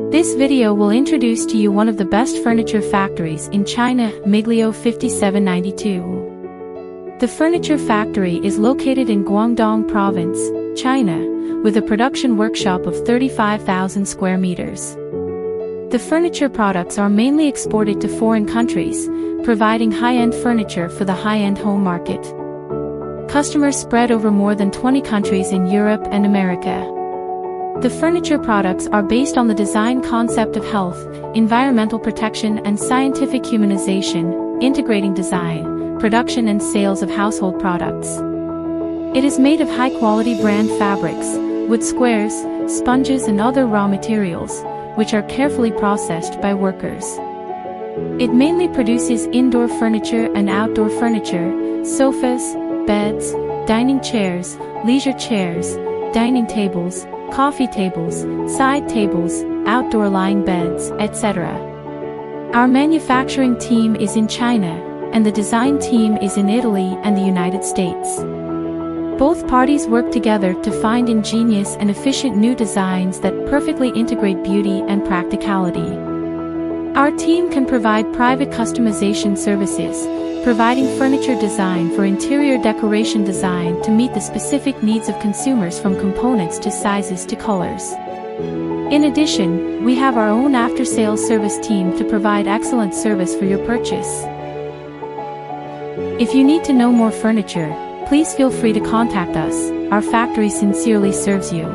This video will introduce to you one of the best furniture factories in China, Miglio 5792. The furniture factory is located in Guangdong Province, China, with a production workshop of 35,000 square meters. The furniture products are mainly exported to foreign countries, providing high-end furniture for the high-end home market. Customers spread over more than 20 countries in Europe and America. The furniture products are based on the design concept of health, environmental protection and scientific humanization, integrating design, production and sales of household products. It is made of high-quality brand fabrics, wood squares, sponges and other raw materials, which are carefully processed by workers. It mainly produces indoor furniture and outdoor furniture, sofas, beds, dining chairs, leisure chairs, dining tables, coffee tables, side tables, outdoor lying beds, etc. Our manufacturing team is in China, and the design team is in Italy and the United States. Both parties work together to find ingenious and efficient new designs that perfectly integrate beauty and practicality. Our team can provide private customization services, providing furniture design for interior decoration design to meet the specific needs of consumers from components to sizes to colors. In addition, we have our own after-sales service team to provide excellent service for your purchase. If you need to know more furniture, please feel free to contact us. Our factory sincerely serves you.